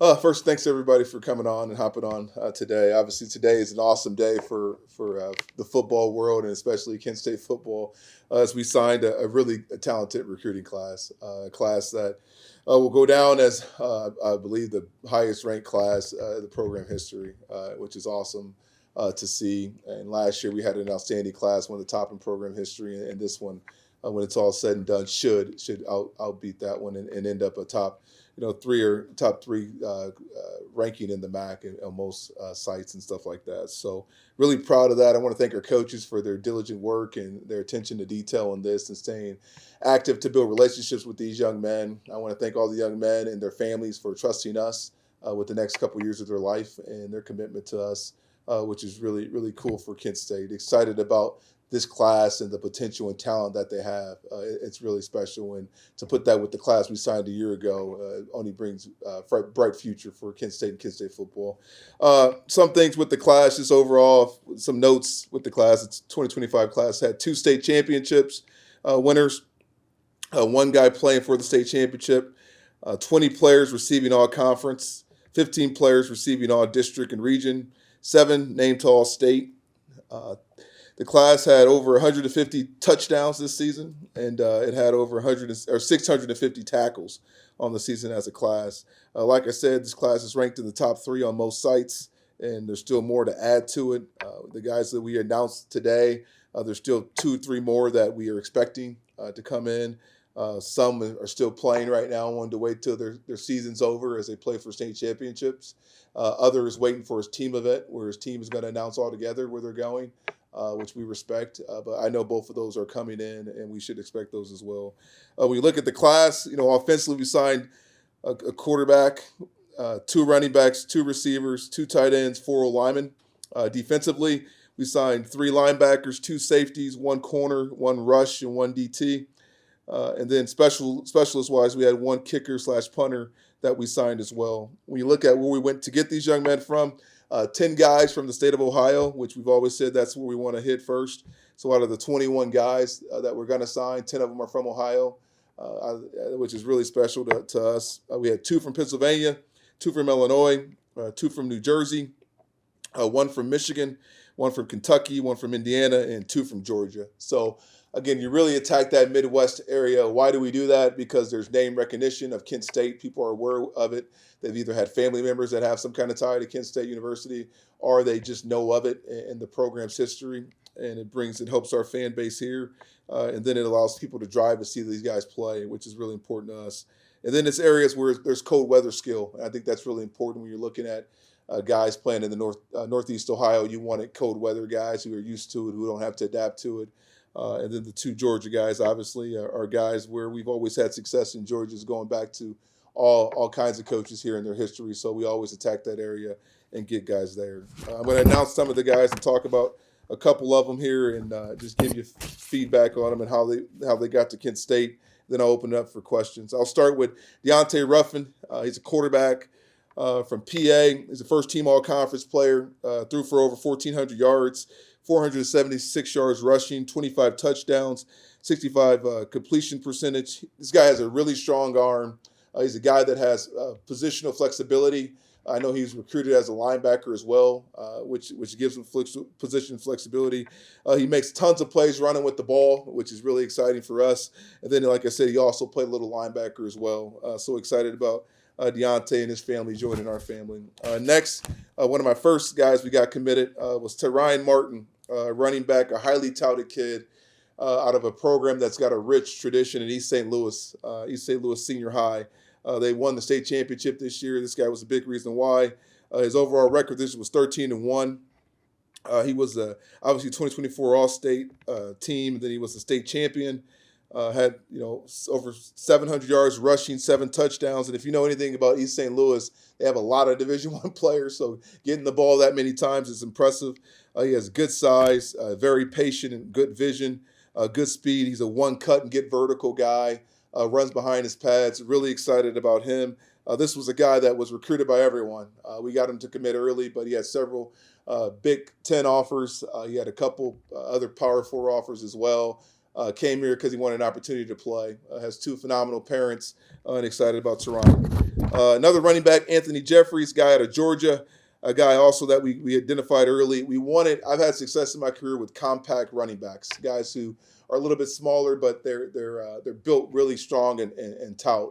First, thanks everybody for coming on and hopping on today. Obviously, today is an awesome day for the football world and especially Kent State football, as we signed a really talented recruiting class, a class that will go down as I believe the highest ranked class in the program history, which is awesome to see. And last year we had an outstanding class, one of the top in program history, and this one, when it's all said and done, should outbeat that one and end up a top three or top three ranking in the MAC on most sites and stuff like that. So really proud of that. I want to thank our coaches for their diligent work and their attention to detail on this and staying active to build relationships with these young men. I want to thank all the young men and their families for trusting us with the next couple years of their life and their commitment to us, which is really, really cool for Kent State. Excited about this class and the potential and talent that they have. It's really special. And to put that with the class we signed a year ago only brings a bright future for Kent State and Kent State football. Some things with the class, just overall, some notes with the class. It's 2025 class had 2 state championships winners, one guy playing for the state championship, 20 players receiving all conference, 15 players receiving all district and region, 7 named to all state. The class had over 150 touchdowns this season, and it had over 650 tackles on the season as a class. Like I said, this class is ranked in the top 3 on most sites, and there's still more to add to it. The guys that we announced today, there's still 2-3 more that we are expecting to come in. Some are still playing right now, wanting to wait till their season's over as they play for state championships. Others waiting for his team event, where his team is going to announce all together where they're going. Which we respect. But I know both of those are coming in, and we should expect those as well. When you look at the class, offensively, we signed a quarterback, 2 running backs, 2 receivers, 2 tight ends, 4 linemen. Defensively, we signed 3 linebackers, 2 safeties, 1 corner, 1 rush, and 1 DT. And then specialist-wise, we had 1 kicker/punter that we signed as well. When you look at where we went to get these young men from, 10 guys from the state of Ohio, which we've always said that's where we want to hit first. So out of the 21 guys that we're going to sign, 10 of them are from Ohio, which is really special to us. We had 2 from Pennsylvania, 2 from Illinois, 2 from New Jersey, 1 from Michigan, 1 from Kentucky, 1 from Indiana, and 2 from Georgia. So again, you really attack that Midwest area. Why do we do that? Because there's name recognition of Kent State. People are aware of it. They've either had family members that have some kind of tie to Kent State University, or they just know of it in the program's history. And it helps our fan base here. And then it allows people to drive to see these guys play, which is really important to us. And then it's areas where there's cold weather skill. And I think that's really important when you're looking at guys playing in the Northeast Ohio. You wanted cold weather guys who are used to it, who don't have to adapt to it. And then the 2 Georgia guys, obviously, are guys where we've always had success in Georgia, is going back to all kinds of coaches here in their history. So we always attack that area and get guys there. I'm going to announce some of the guys and talk about a couple of them here and just give you feedback on them and how they got to Kent State. Then I'll open it up for questions. I'll start with Deontay Ruffin. He's a quarterback from PA. He's a first-team all-conference player, threw for over 1,400 yards, 476 yards rushing, 25 touchdowns, 65 completion percentage. This guy has a really strong arm. He's a guy that has positional flexibility. I know he's recruited as a linebacker as well, which gives him position flexibility. He makes tons of plays running with the ball, which is really exciting for us. And then, like I said, he also played a little linebacker as well. So excited about Deontay and his family joining our family. Next, one of my first guys we got committed was Ryan Martin, running back, a highly touted kid out of a program that's got a rich tradition in East St. Louis Senior High. They won the state championship this year. This guy was a big reason why. His overall record this year was 13-1. He was obviously 2024 All-State team. Then he was the state champion. Had over 700 yards rushing, 7 touchdowns. And if you know anything about East St. Louis, they have a lot of Division I players. So getting the ball that many times is impressive. He has good size, very patient and good vision, good speed. He's a one cut and get vertical guy. Runs behind his pads. Really excited about him. This was a guy that was recruited by everyone. We got him to commit early, but he had several Big Ten offers. He had a couple other Power 4 offers as well. Came here because he wanted an opportunity to play. Has two phenomenal parents and excited about Toronto. Another running back, Anthony Jeffries, guy out of Georgia, a guy also that we identified early. I've had success in my career with compact running backs, guys who are a little bit smaller, but they're built really strong and tout.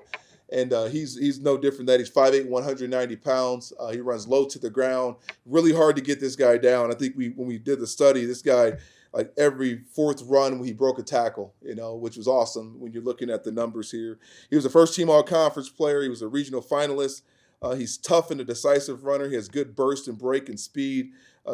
And he's no different than that. He's 5'8", 190 pounds. He runs low to the ground. Really hard to get this guy down. I think when we did the study, this guy, like every fourth run, he broke a tackle, which was awesome when you're looking at the numbers here. He was a first-team all-conference player. He was a regional finalist. He's tough and a decisive runner. He has good burst and break and speed,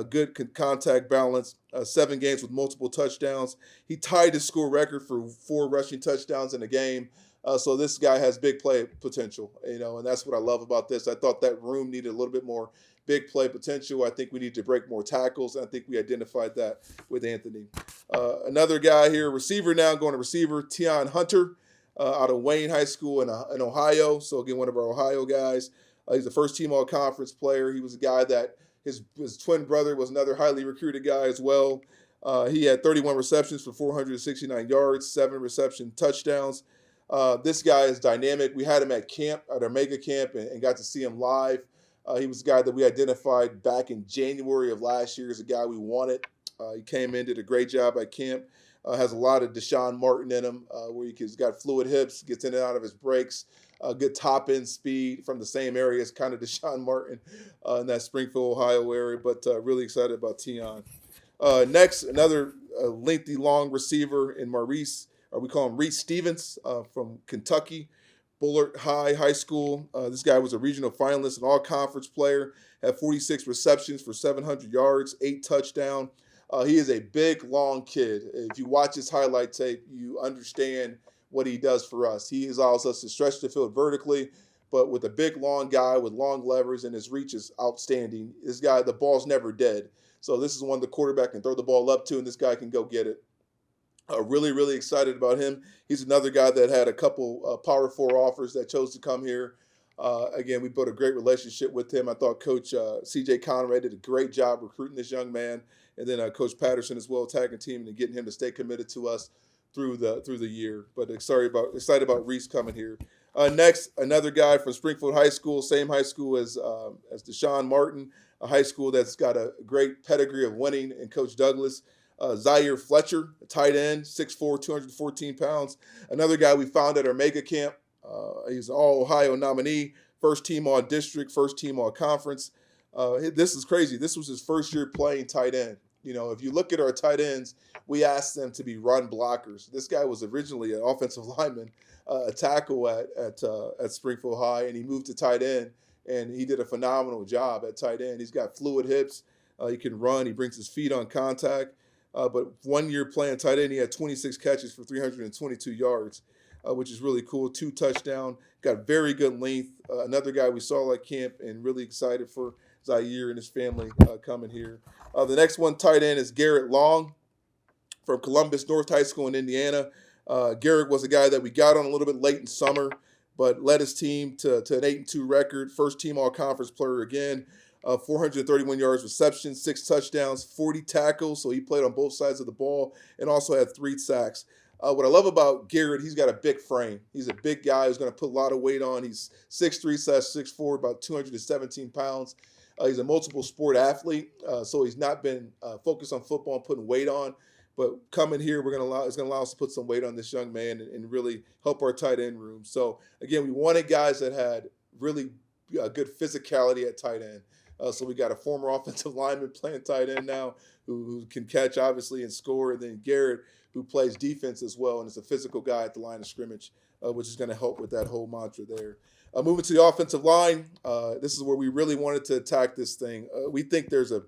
good contact balance, 7 games with multiple touchdowns. He tied his school record for 4 rushing touchdowns in a game. So this guy has big play potential, and that's what I love about this. I thought that room needed a little bit more big play potential. I think we need to break more tackles, and I think we identified that with Anthony. Another guy here, receiver now, going to receiver, Tion Hunter, out of Wayne High School in Ohio. So again, one of our Ohio guys. He's a first-team all-conference player. He was a guy that his twin brother was another highly recruited guy as well. He had 31 receptions for 469 yards, 7 reception touchdowns. This guy is dynamic. We had him at our mega camp, and got to see him live. He was a guy that we identified back in January of last year as a guy we wanted. He came in, did a great job at camp. Has a lot of Deshaun Martin in him, where he's got fluid hips, gets in and out of his breaks, good top-end speed from the same area as kind of Deshaun Martin in that Springfield, Ohio area, but really excited about Tion. Next, another lengthy, long receiver in Maurice, or we call him Reese Stevens from Kentucky. Bullard High School. This guy was a regional finalist, an all-conference player, had 46 receptions for 700 yards, 8 touchdowns. He is a big, long kid. If you watch his highlight tape, you understand what he does for us. He allows us to stretch the field vertically, but with a big, long guy with long levers, and his reach is outstanding. This guy, the ball's never dead. So this is one the quarterback can throw the ball up to, and this guy can go get it. Really, really excited about him. He's another guy that had a couple Power 4 offers that chose to come here. Again, we built a great relationship with him. I thought Coach C.J. Conrad did a great job recruiting this young man, and then Coach Patterson as well, tagging team and getting him to stay committed to us through the year. But excited about Reese coming here. Next, another guy from Springfield High School, same high school as Deshaun Martin, a high school that's got a great pedigree of winning, and Coach Douglas. Zaire Fletcher, a tight end, 6'4", 214 pounds. Another guy we found at our mega camp. He's an All-Ohio nominee, first team all district, first team all conference. This is crazy. This was his first year playing tight end. If you look at our tight ends, we asked them to be run blockers. This guy was originally an offensive lineman, a tackle at Springfield High, and he moved to tight end, and he did a phenomenal job at tight end. He's got fluid hips. He can run. He brings his feet on contact. But 1 year playing tight end, he had 26 catches for 322 yards, which is really cool. 2 touchdowns, got very good length. Another guy we saw at camp, and really excited for Zaire and his family coming here. The next one, tight end, is Garrett Long from Columbus North High School in Indiana. Garrett was a guy that we got on a little bit late in summer, but led his team to an 8-2 record. First team all-conference player again. 431 yards reception, 6 touchdowns, 40 tackles. So he played on both sides of the ball and also had 3 sacks. What I love about Garrett, he's got a big frame. He's a big guy who's going to put a lot of weight on. He's 6'3/6'4", about 217 pounds. He's a multiple sport athlete, so he's not been focused on football and putting weight on. But coming here, it's going to allow us to put some weight on this young man and really help our tight end room. So again, we wanted guys that had really good physicality at tight end. So we got a former offensive lineman playing tight end now who can catch, obviously, and score. And then Garrett, who plays defense as well, and is a physical guy at the line of scrimmage, which is going to help with that whole mantra there. Moving to the offensive line, this is where we really wanted to attack this thing. We think there's a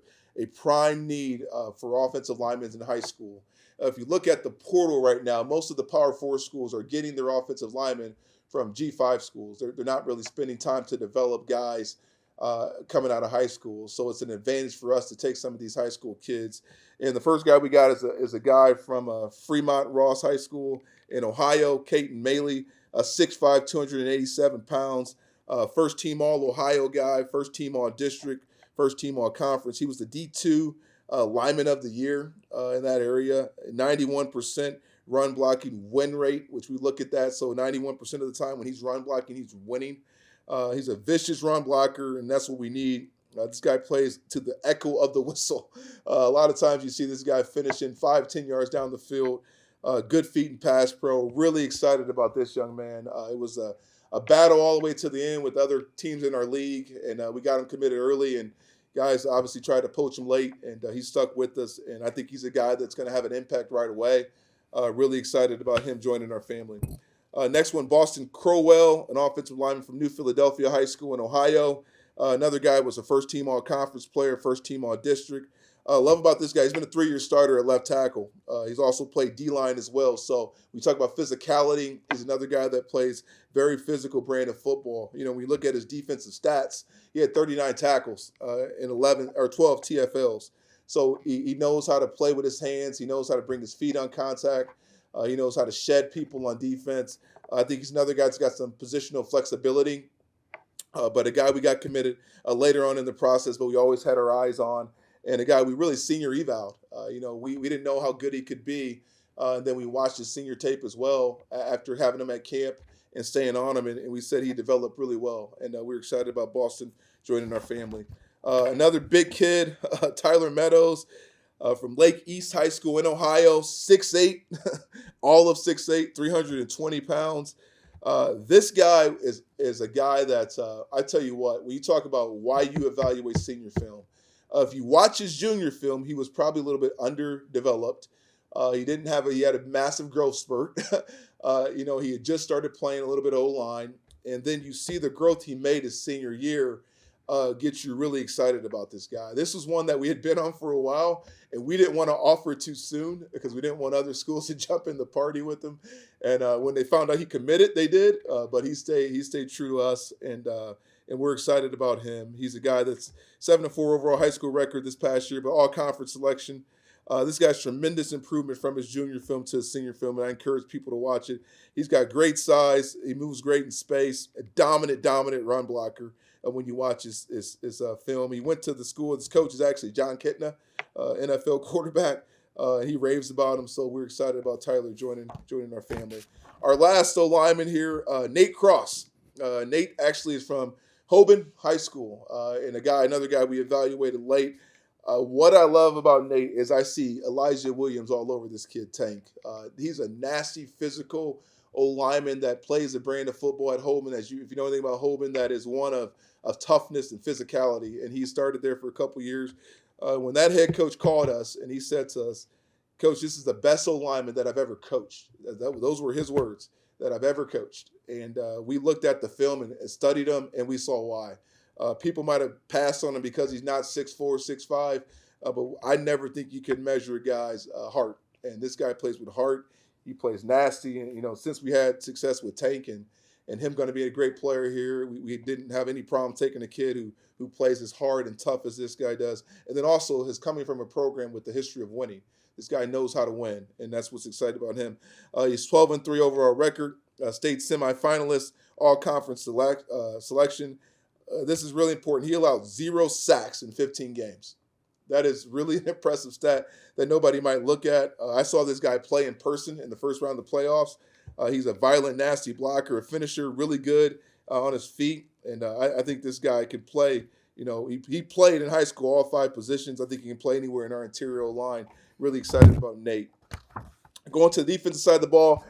prime need for offensive linemen in high school. If you look at the portal right now, most of the Power 4 schools are getting their offensive linemen from G5 schools. They're not really spending time to develop guys coming out of high school. So it's an advantage for us to take some of these high school kids. And the first guy we got is a guy from Fremont Ross High School in Ohio, Caton Maley, 6'5", 287 pounds, first team All-Ohio guy, first team All-District, first team All-Conference. He was the D2 Lineman of the Year in that area, 91% run blocking win rate, which we look at that. So 91% of the time when he's run blocking, he's winning. He's a vicious run blocker, and that's what we need. This guy plays to the echo of the whistle. A lot of times you see this guy finishing 5-10 yards down the field. Good feet and pass pro. Really excited about this young man. It was a battle all the way to the end with other teams in our league, and we got him committed early. And guys obviously tried to poach him late, and he stuck with us. And I think he's a guy that's going to have an impact right away. Really excited about him joining our family. Next one, Boston Crowell, an offensive lineman from New Philadelphia High School in Ohio. Another guy was a first-team all-conference player, first-team all-district. Love about this guy, he's been a 3-year starter at left tackle. He's also played D-line as well. So we talk about physicality. He's another guy that plays very physical brand of football. You know, when you look at his defensive stats, he had 39 tackles in 11 or 12 TFLs. So he knows how to play with his hands. He knows how to bring his feet on contact. He knows how to shed people on defense. I think he's another guy that's got some positional flexibility. But a guy we got committed later on in the process, but we always had our eyes on. And a guy we really senior eval'd. We didn't know how good he could be. And then we watched his senior tape as well after having him at camp and staying on him. And we said he developed really well. And we're excited about Boston joining our family. Another big kid, Tyler Meadows from Lake East High School in Ohio, 6'8", all of 6'8", 320 pounds. This guy is a guy that, I tell you what, when you talk about why you evaluate senior film, if you watch his junior film, he was probably a little bit underdeveloped. He had a massive growth spurt. He had just started playing a little bit of O-line. And then you see the growth he made his senior year gets you really excited about this guy. This was one that we had been on for a while, and we didn't want to offer too soon because we didn't want other schools to jump in the party with him. And when they found out he committed, they did. But he stayed true to us, and we're excited about him. He's a guy that's 7-4 overall high school record this past year, but all conference selection. This guy's tremendous improvement from his junior film to his senior film, and I encourage people to watch it. He's got great size. He moves great in space, a dominant run blocker. When you watch his film, he went to the school. His coach is actually John Kitna, NFL quarterback. He raves about him, so we're excited about Tyler joining our family. Our last lineman here, Nate Cross. Nate actually is from Hoban High School, and another guy we evaluated late. What I love about Nate is I see Elijah Williams all over this kid, Tank. He's a nasty, physical lineman that plays the brand of football at Hoban. If you know anything about Hoban, that is one of toughness and physicality. And he started there for a couple years. When that head coach called us and he said to us, "Coach, this is the best lineman that I've ever coached." Those were his words, that I've ever coached. And we looked at the film and studied him, and we saw why. People might have passed on him because he's not 6'4", 6'5", but I never think you can measure a guy's heart. And this guy plays with heart. He plays nasty. And, since we had success with Tank and him going to be a great player here, we didn't have any problem taking a kid who plays as hard and tough as this guy does. And then also is coming from a program with the history of winning. This guy knows how to win, and that's what's exciting about him. He's 12-3 overall record, state semifinalist, all-conference selection. This is really important. He allowed 0 sacks in 15 games. That is really an impressive stat that nobody might look at. I saw this guy play in person in the first round of the playoffs. He's a violent, nasty blocker, a finisher, really good on his feet. And I think this guy can play. He played in high school all 5 positions. I think he can play anywhere in our interior line. Really excited about Nate. Going to the defensive side of the ball,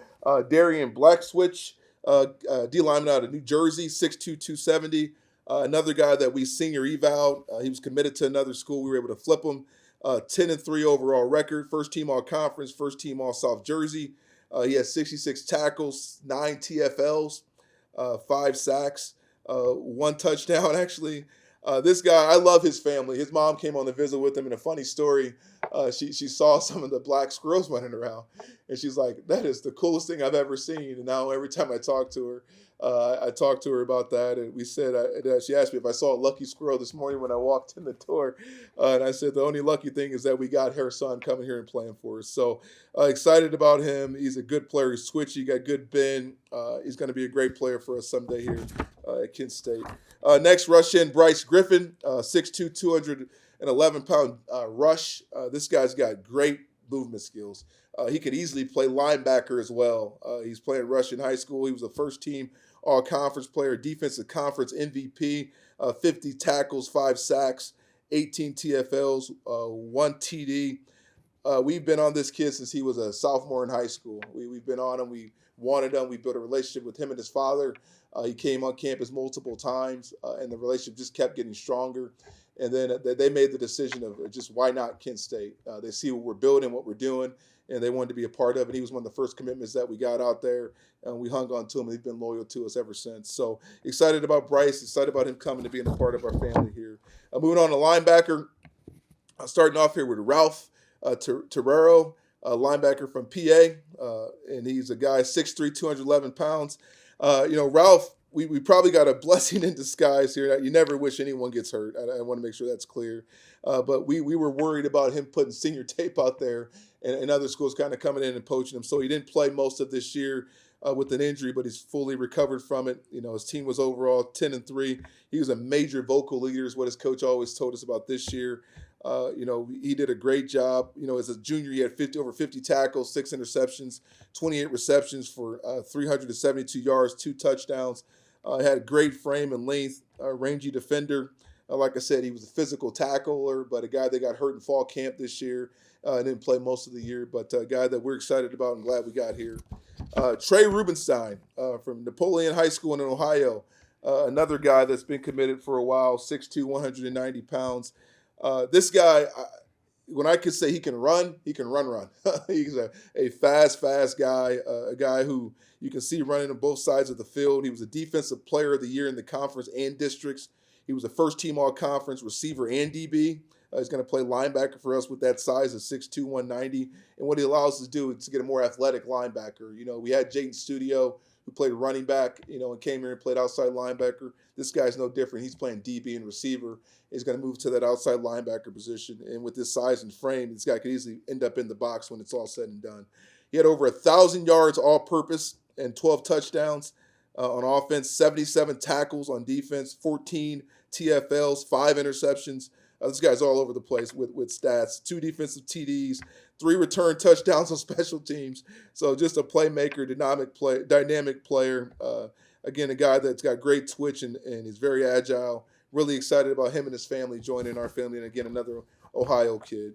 Darian Blackswitch, D lineman out of New Jersey, 6'2", 270. Another guy that we senior eval'd. He was committed to another school. We were able to flip him. 10-3 overall record. First team all conference. First team all South Jersey. He has 66 tackles, 9 TFLs, 5 sacks, 1 touchdown actually. This guy, I love his family. His mom came on the visit with him, and a funny story, she saw some of the black squirrels running around, and she's like, "That is the coolest thing I've ever seen." And now every time I talk to her, I talk to her about that, and we said, she asked me if I saw a lucky squirrel this morning when I walked in the door, and I said the only lucky thing is that we got her son coming here and playing for us. So excited about him. He's a good player. He's twitchy, got good bend. He's going to be a great player for us someday here at Kent State. Next, rush in Bryce Griffin, 6'2", 211-pound rush. This guy's got great movement skills. He could easily play linebacker as well. He's playing rush in high school. He was a first team all conference player, defensive conference MVP, 50 tackles, 5 sacks, 18 TFLs, 1 TD. We've been on this kid since he was a sophomore in high school. We've been on him. We wanted him. We built a relationship with him and his father. He came on campus multiple times, and the relationship just kept getting stronger. And then they made the decision of just why not Kent State? They see what we're building, what we're doing, and they wanted to be a part of it. He was one of the first commitments that we got out there, and we hung on to him, and he's been loyal to us ever since. So excited about Bryce, excited about him coming to being a part of our family here. Moving on to linebacker, starting off here with Ralph Terrero, a linebacker from PA, and he's a guy 6'3", 211 pounds. Ralph, we probably got a blessing in disguise here. You never wish anyone gets hurt. I want to make sure that's clear. But we were worried about him putting senior tape out there and other schools kind of coming in and poaching him. So he didn't play most of this year with an injury, but he's fully recovered from it. His team was overall 10-3. He was a major vocal leader, is what his coach always told us about this year. He did a great job. As a junior, he had over 50 tackles, 6 interceptions, 28 receptions for 372 yards, 2 touchdowns. Had a great frame and length, rangy defender. Like I said, he was a physical tackler, but a guy that got hurt in fall camp this year. Didn't play most of the year, but a guy that we're excited about and glad we got here. Trey Rubenstein from Napoleon High School in Ohio. Another guy that's been committed for a while, 6'2", 190 pounds. This guy, when I could say he can run, run. He's a fast guy, a guy who you can see running on both sides of the field. He was a defensive player of the year in the conference and districts. He was a first-team all-conference receiver and DB. He's going to play linebacker for us with that size of 6'2", 190. And what he allows us to do is to get a more athletic linebacker. We had Jayden Studio, who played running back, and came here and played outside linebacker. This guy's no different. He's playing DB and receiver. He's going to move to that outside linebacker position. And with this size and frame, this guy could easily end up in the box when it's all said and done. He had over 1,000 yards all-purpose and 12 touchdowns on offense, 77 tackles on defense, 14 TFLs, 5 interceptions. This guy's all over the place with stats. 2 defensive TDs, 3 return touchdowns on special teams. So just a playmaker, dynamic player. Again, a guy that's got great twitch and he's very agile. Really excited about him and his family joining our family. And again, another Ohio kid.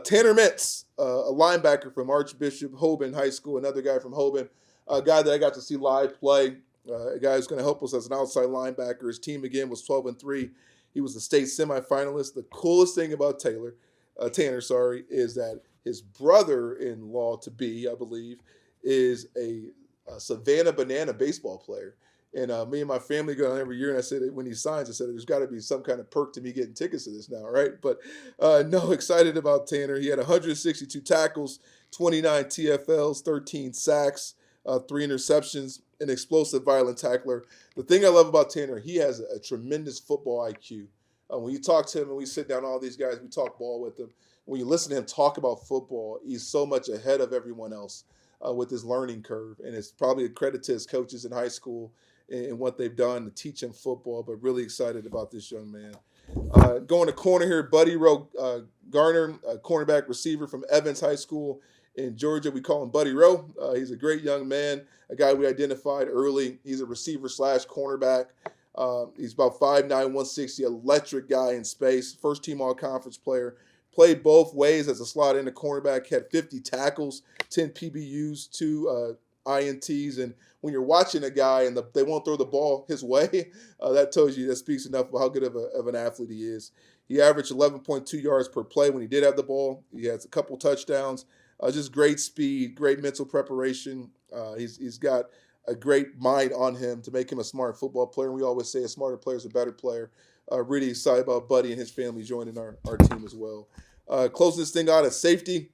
Tanner Metz, a linebacker from Archbishop Hoban High School, another guy from Hoban, a guy that I got to see live play, a guy who's going to help us as an outside linebacker. His team, again, was 12-3. He was the state semifinalist. The coolest thing about Tanner, is that his brother-in-law to be, I believe, is a Savannah Banana baseball player. And me and my family go down every year, and I said, when he signs, I said, there's got to be some kind of perk to me getting tickets to this now, right? But no, excited about Tanner. He had 162 tackles, 29 TFLs, 13 sacks, 3 interceptions, an explosive, violent tackler. The thing I love about Tanner, he has a tremendous football IQ. When you talk to him and we sit down, all these guys, we talk ball with him. When you listen to him talk about football, he's so much ahead of everyone else with his learning curve. And it's probably a credit to his coaches in high school and what they've done to teach him football, but really excited about this young man. Going to corner here, Buddy Rowe Garner, a cornerback receiver from Evans High School in Georgia. We call him Buddy Rowe. He's a great young man, a guy we identified early. He's a receiver/cornerback. He's about 5'9", 160, electric guy in space, first-team all-conference player. Played both ways as a slot and a cornerback, had 50 tackles, 10 PBUs, 2 INTs, and when you're watching a guy and they won't throw the ball his way, that speaks enough about how good of an athlete he is. He averaged 11.2 yards per play when he did have the ball. He has a couple touchdowns, just great speed, great mental preparation. He's got a great mind on him to make him a smart football player. And we always say a smarter player is a better player. Really excited about Buddy and his family joining our team as well. Closing this thing out at safety,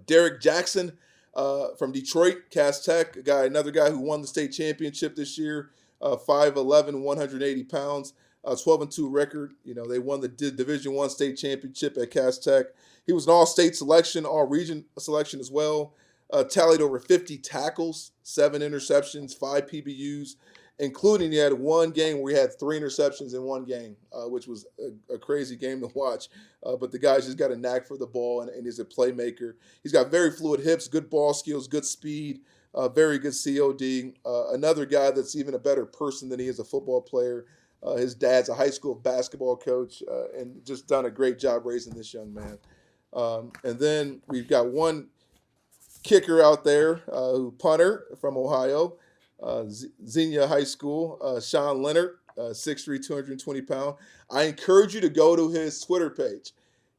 Derek Jackson, from Detroit, Cass Tech, another guy who won the state championship this year, 5'11", 180 pounds, 12-2 record. They won the Division I state championship at Cass Tech. He was an all-state selection, all-region selection as well. tallied over 50 tackles, 7 interceptions, 5 PBUs, including he had one game where he had 3 interceptions in one game, which was a crazy game to watch. But the guy's just got a knack for the ball and he's a playmaker. He's got very fluid hips, good ball skills, good speed, very good COD. Another guy that's even a better person than he is a football player. His dad's a high school basketball coach and just done a great job raising this young man. And then we've got one kicker out there, punter from Ohio, Xenia High School, Sean Leonard, 6'3", 220 pounds. I encourage you to go to his Twitter page.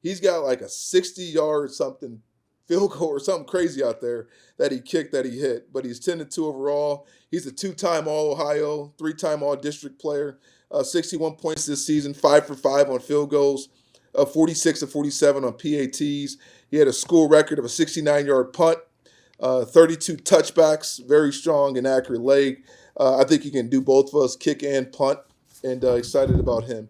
He's got like a 60-yard something field goal or something crazy out there that he kicked, that he hit. But he's 10-2 overall. He's a 2-time All-Ohio, 3-time All-District player, 61 points this season, 5 for 5 on field goals, 46 of 47 on PATs. He had a school record of a 69-yard punt, 32 touchbacks, very strong and accurate leg. I think he can do both of us, kick and punt, and excited about him.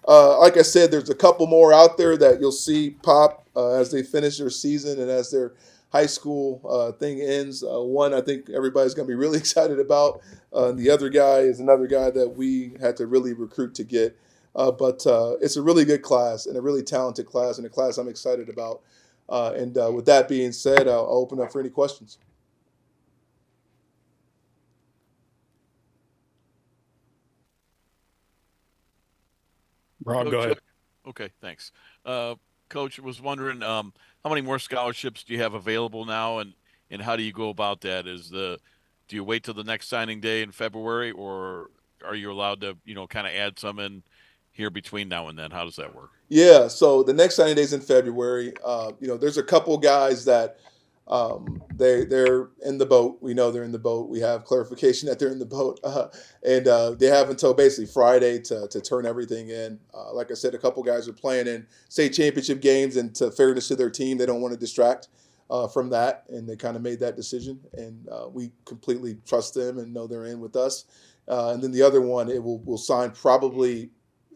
Like I said, there's a couple more out there that you'll see pop as they finish their season and as their high school thing ends. One I think everybody's going to be really excited about. The other guy is another guy that we had to really recruit to get. But it's a really good class and a really talented class and a class I'm excited about. And with that being said, I'll open up for any questions. Rob, go ahead. Okay, thanks. Coach, was wondering how many more scholarships do you have available now, and how do you go about that? Do you wait till the next signing day in February, or are you allowed to, kind of add some in here between now and then? How does that work? Yeah, so the next signing day is in February. There's a couple guys that they're in the boat. We know they're in the boat. We have clarification that they're in the boat, and they have until basically Friday to turn everything in. Like I said, a couple guys are playing in state championship games, and to fairness to their team, they don't want to distract from that, and they kind of made that decision, and we completely trust them and know they're in with us. And then the other one, will sign probably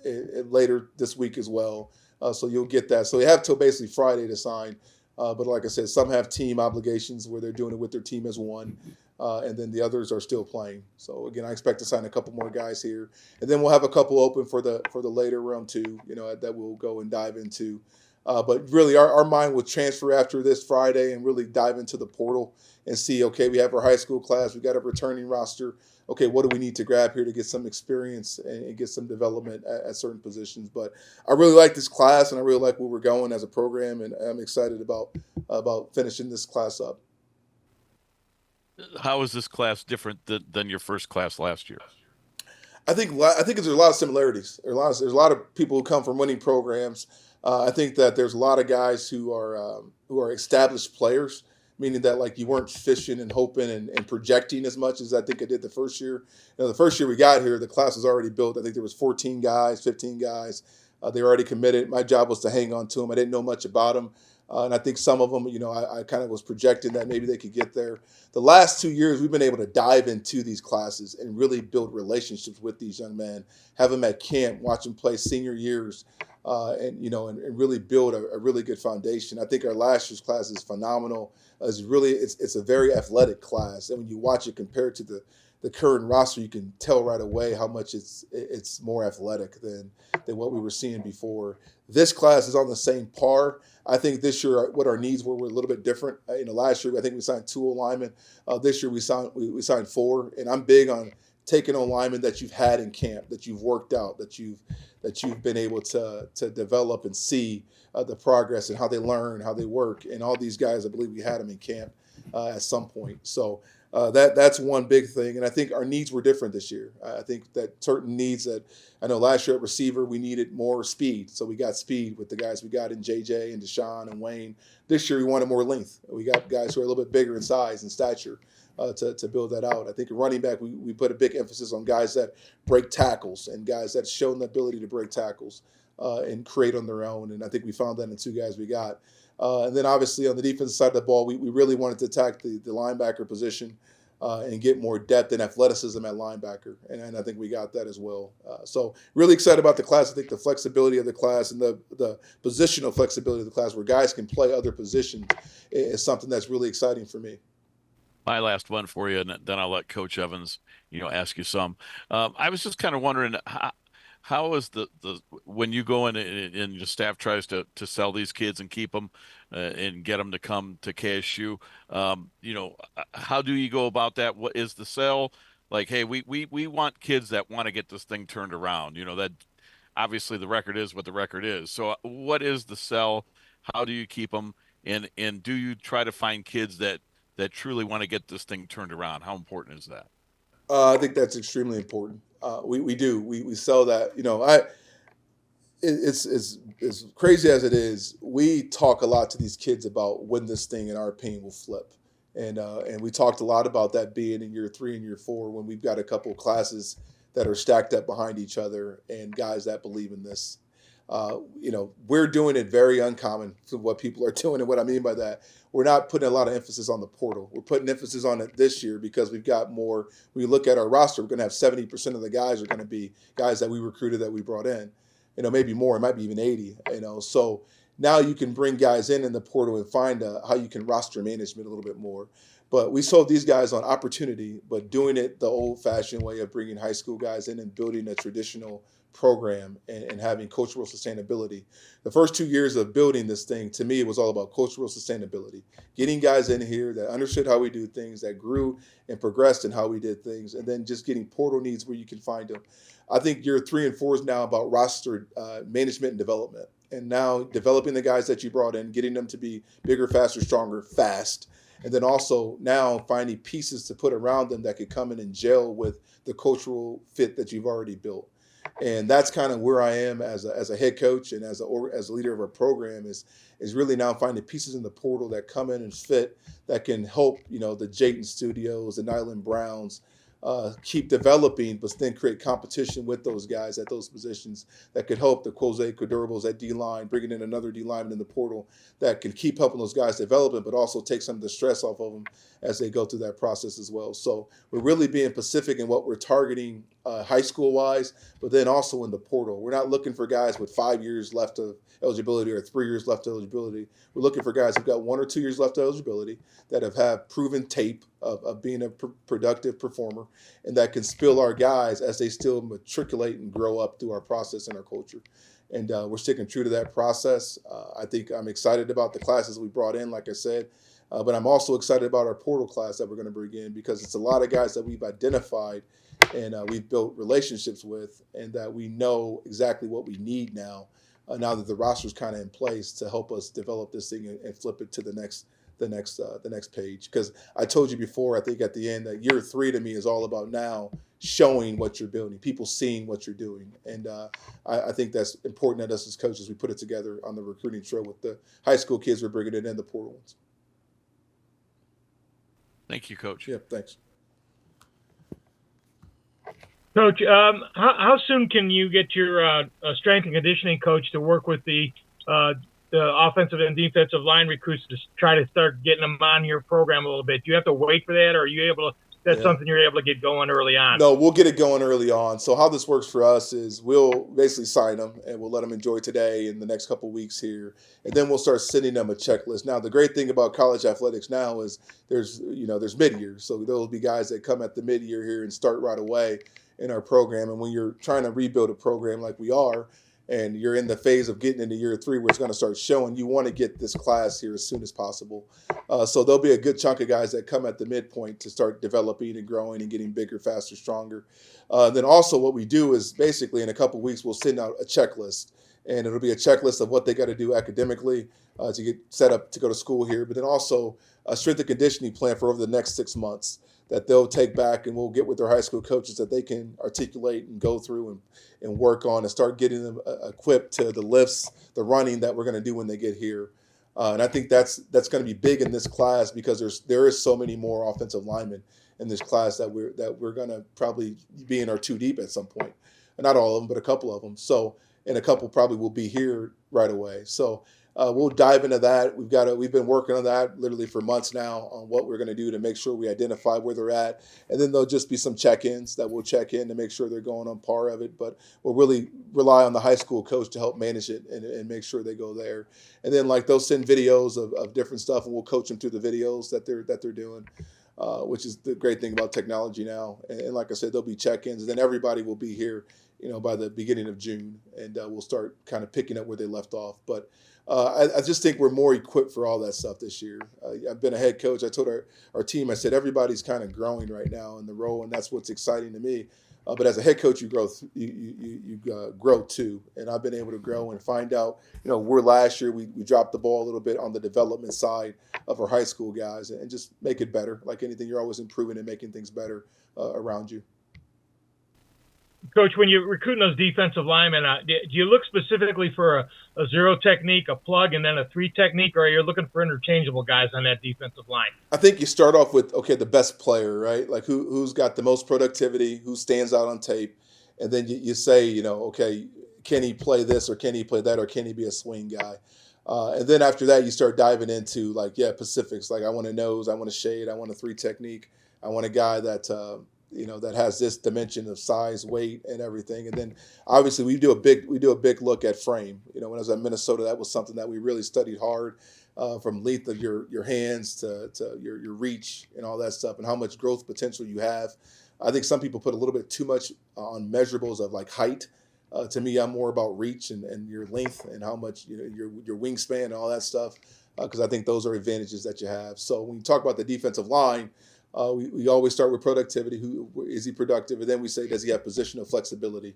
later this week as well. So you'll get that. So you have till basically Friday to sign. But like I said, some have team obligations where they're doing it with their team as one, and then the others are still playing. So again, I expect to sign a couple more guys here, and then we'll have a couple open for the later round too. That we'll go and dive into. But really, our mind will transfer after this Friday and really dive into the portal and see. Okay, we have our high school class. We got a returning roster. Okay, what do we need to grab here to get some experience and get some development at certain positions? But I really like this class, and I really like where we're going as a program, and I'm excited about finishing this class up. How is this class different than your first class last year? I think there's a lot of similarities. There's a lot of people who come from winning programs. I think that there's a lot of guys who are established players, meaning that like you weren't fishing and hoping and projecting as much as I think I did the first year. The first year we got here, the class was already built. I think there was 14 guys, 15 guys. They were already committed. My job was to hang on to them. I didn't know much about them. And I think some of them, I kind of was projecting that maybe they could get there. The last 2 years, we've been able to dive into these classes and really build relationships with these young men, have them at camp, watch them play senior years, and really build a really good foundation. I think our last year's class is phenomenal. It's a very athletic class, and when you watch it compared to the current roster, you can tell right away how much it's more athletic than what we were seeing before. This class is on the same par. I think this year what our needs were a little bit different. Last year I think we signed 2 linemen. This year we signed 4, and I'm big on taking on linemen that you've had in camp, that you've worked out, that you've been able to develop and see the progress and how they learn, how they work, and all these guys I believe we had them in camp at some point. So. That's one big thing, and I think our needs were different this year. I think that certain needs that I know last year at receiver we needed more speed, so we got speed with the guys we got in JJ and Deshaun and Wayne. This year we wanted more length. We got guys who are a little bit bigger in size and stature to build that out. I think at running back we put a big emphasis on guys that break tackles and guys that shown the ability to break tackles and create on their own, and I think we found that in 2 guys we got. And then obviously on the defensive side of the ball, we really wanted to attack the linebacker position and get more depth and athleticism at linebacker. And I think we got that as well. So really excited about the class. I think the flexibility of the class and the positional flexibility of the class where guys can play other positions is something that's really exciting for me. My last one for you, and then I'll let Coach Evans, ask you some. I was just kind of wondering how is the when you go in and your staff tries to sell these kids and keep them and get them to come to KSU, how do you go about that? What is the sell? Like, hey, we want kids that want to get this thing turned around. That obviously the record is what the record is. So, what is the sell? How do you keep them? And do you try to find kids that truly want to get this thing turned around? How important is that? I think that's extremely important. We do we sell that. It's as crazy as it is. We talk a lot to these kids about when this thing, in our opinion, will flip, and we talked a lot about that being in year 3 and year 4 when we've got a couple of classes that are stacked up behind each other and guys that believe in this. We're doing it very uncommon to what people are doing, and what I mean by that, we're not putting a lot of emphasis on the portal. We're putting emphasis on it this year because we've got more. When you look at our roster, we're going to have 70% of the guys are going to be guys that we recruited that we brought in, maybe more. It might be even 80. So now you can bring guys in the portal and find how you can roster management a little bit more. But we sold these guys on opportunity, but doing it the old-fashioned way of bringing high school guys in and building a traditional program and having cultural sustainability. The first 2 years of building this thing, to me, it was all about cultural sustainability. Getting guys in here that understood how we do things, that grew and progressed in how we did things, and then just getting portal needs where you can find them. I think year 3 and 4 is now about roster management and development. And now developing the guys that you brought in, getting them to be bigger, faster, stronger, fast. And then also now finding pieces to put around them that could come in and gel with the cultural fit that you've already built. And that's kind of where I am as a head coach and as a leader of our program is really now finding pieces in the portal that come in and fit that can help the Jayton Studios, the Nyland Browns, keep developing, but then create competition with those guys at those positions that could help the Quose Cadurbles at D-line, bringing in another D-lineman in the portal that can keep helping those guys developing, but also take some of the stress off of them as they go through that process as well. So we're really being specific in what we're targeting high school-wise, but then also in the portal. We're not looking for guys with 5 years left of eligibility or 3 years left of eligibility. We're looking for guys who've got 1 or 2 years left of eligibility that have had proven tape of being a productive performer and that can spill our guys as they still matriculate and grow up through our process and our culture. And we're sticking true to that process. I think I'm excited about the classes we brought in, like I said, but I'm also excited about our portal class that we're going to bring in because it's a lot of guys that we've identified and we've built relationships with and that we know exactly what we need now, now that the roster's kind of in place to help us develop this thing and flip it to the next page. Because I told you before, I think at the end, that year 3 to me is all about now showing what you're building, people seeing what you're doing. And I think that's important that us as coaches, we put it together on the recruiting trail with the high school kids we're bringing in and the portal ones. Thank you, Coach. Yeah, thanks. Coach, how soon can you get your strength and conditioning coach to work with the offensive and defensive line recruits to try to start getting them on your program a little bit? Do you have to wait for that, or are you able to? That's something you're able to get going early on. No, we'll get it going early on. So how this works for us is we'll basically sign them and we'll let them enjoy today and the next couple of weeks here, and then we'll start sending them a checklist. Now, the great thing about college athletics now is there's mid-year, so there'll be guys that come at the mid-year here and start right away in our program. And when you're trying to rebuild a program like we are, and you're in the phase of getting into year 3 where it's going to start showing, you want to get this class here as soon as possible. So there'll be a good chunk of guys that come at the midpoint to start developing and growing and getting bigger, faster, stronger. Then also what we do is basically in a couple of weeks, we'll send out a checklist. And it'll be a checklist of what they got to do academically to get set up to go to school here, but then also a strength and conditioning plan for over the next 6 months that they'll take back and we'll get with their high school coaches that they can articulate and go through and work on and start getting them equipped to the lifts, the running that we're going to do when they get here. And I think that's going to be big in this class because there is so many more offensive linemen in this class that we're going to probably be in our 2 deep at some point. Not all of them, but a couple of them. So, and a couple probably will be here right away. So we'll dive into that. We've been working on that literally for months now on what we're going to do to make sure we identify where they're at. And then there'll just be some check-ins that we'll check in to make sure they're going on par of it. But we'll really rely on the high school coach to help manage it and make sure they go there. And then they'll send videos of different stuff and we'll coach them through the videos that they're doing. which is the great thing about technology now. And like I said, there'll be check-ins, and then everybody will be here, by the beginning of June, and we'll start kind of picking up where they left off. But I just think we're more equipped for all that stuff this year. I've been a head coach. I told our team, I said, everybody's kind of growing right now in the role, and that's what's exciting to me. But as a head coach, you grow. You grow too, and I've been able to grow and find out. We're last year we dropped the ball a little bit on the development side of our high school guys, and just make it better. Like anything, you're always improving and making things better around you. Coach, when you're recruiting those defensive linemen, do you look specifically for a zero technique, a plug, and then a 3 technique, or are you looking for interchangeable guys on that defensive line? I think you start off with, the best player, right? Like who's got the most productivity, who stands out on tape, and then you say, okay, can he play this, or can he play that, or can he be a swing guy? And then after that, you start diving into specifics. Like I want a nose, I want a shade, I want a 3 technique, I want a guy that that has this dimension of size, weight, and everything. And then obviously we do a big look at frame. When I was at Minnesota, that was something that we really studied hard, from length of your hands to your reach and all that stuff, and how much growth potential you have. I think some people put a little bit too much on measurables of like height. To me, I'm more about reach and your length and how much your wingspan and all that stuff, because I think those are advantages that you have. So when you talk about the defensive line, we always start with productivity. Who is he productive? And then we say, does he have positional flexibility?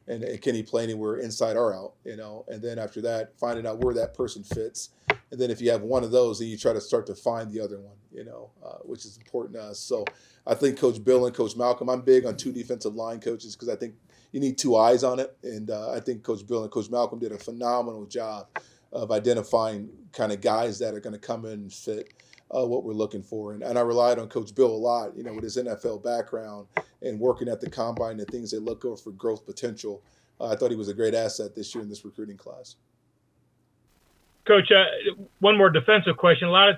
And can he play anywhere inside or out? And then after that, finding out where that person fits. And then if you have one of those, then you try to start to find the other one, which is important to us. So I think Coach Bill and Coach Malcolm, I'm big on 2 defensive line coaches because I think you need 2 eyes on it. And I think Coach Bill and Coach Malcolm did a phenomenal job of identifying kind of guys that are going to come in and fit what we're looking for. And I relied on Coach Bill a lot, with his NFL background and working at the combine and things they look for growth potential. I thought he was a great asset this year in this recruiting class. Coach, one more defensive question. A lot of,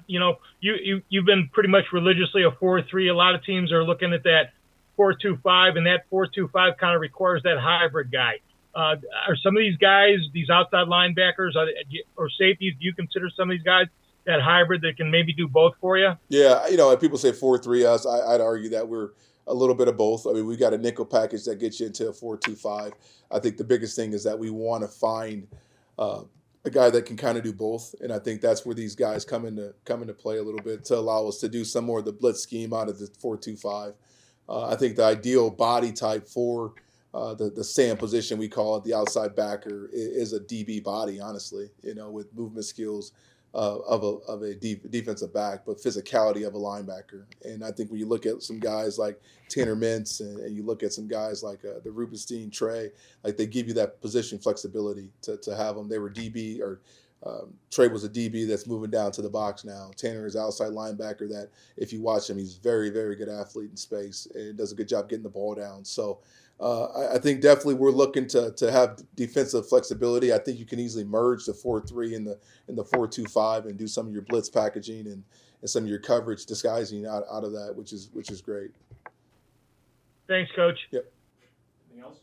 you've been pretty much religiously a 4-3. A lot of teams are looking at that 4-2-5, and that 4-2-5 kind of requires that hybrid guy. Are some of these guys, these outside linebackers or safeties, do you consider some of these guys that hybrid that can maybe do both for you? Yeah, people say 4-3 us. I'd argue that we're a little bit of both. I mean, we got a nickel package that gets you into a 4-2-5. I think the biggest thing is that we want to find a guy that can kind of do both, and I think that's where these guys come into play a little bit to allow us to do some more of the blitz scheme out of the 4-2-5. I think the ideal body type for the Sam position, we call it the outside backer, is a DB body, honestly, with movement skills of a defensive back, but physicality of a linebacker. And I think when you look at some guys like Tanner Mintz and you look at some guys like the Rubenstein, Trey, like they give you that position flexibility to have them. They were DB, or Trey was a DB that's moving down to the box now. Tanner is outside linebacker that if you watch him, he's very, very good athlete in space and does a good job getting the ball down. So I think definitely we're looking to have defensive flexibility. I think you can easily merge the 4-3 and the 4-2-5 and do some of your blitz packaging and some of your coverage disguising out of that, which is great. Thanks, Coach. Yep. Anything else?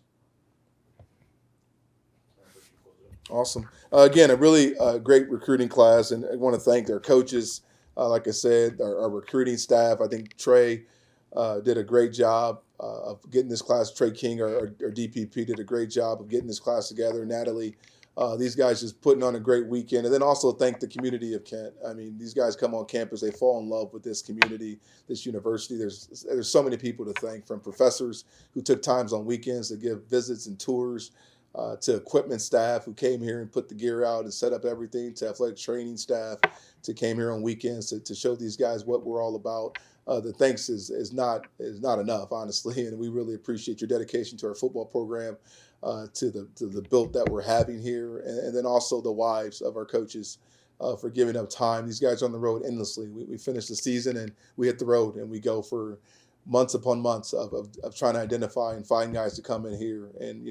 Awesome. Again, a really great recruiting class, and I want to thank our coaches. Like I said, our recruiting staff. I think Trey did a great job of getting this class. Trey King, our DPP, did a great job of getting this class together. Natalie, these guys just putting on a great weekend. And then also thank the community of Kent. I mean, these guys come on campus, they fall in love with this community, this university. There's so many people to thank, from professors who took times on weekends to give visits and tours, to equipment staff who came here and put the gear out and set up everything, to athletic training staff to came here on weekends to show these guys what we're all about. The thanks is not enough, honestly, and we really appreciate your dedication to our football program, to the build that we're having here, and then also the wives of our coaches for giving up time. These guys are on the road endlessly. We finish the season and we hit the road and we go for months upon months of trying to identify and find guys to come in here. And,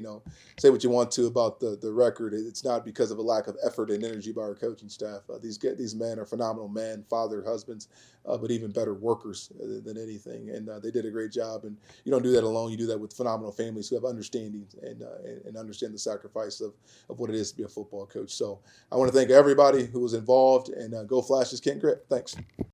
say what you want to about the record. It's not because of a lack of effort and energy by our coaching staff. These men are phenomenal men, father, husbands, but even better workers than anything. And they did a great job. And you don't do that alone. You do that with phenomenal families who have understanding and understand the sacrifice of what it is to be a football coach. So I want to thank everybody who was involved, and go Flashes, Kent Grit. Thanks.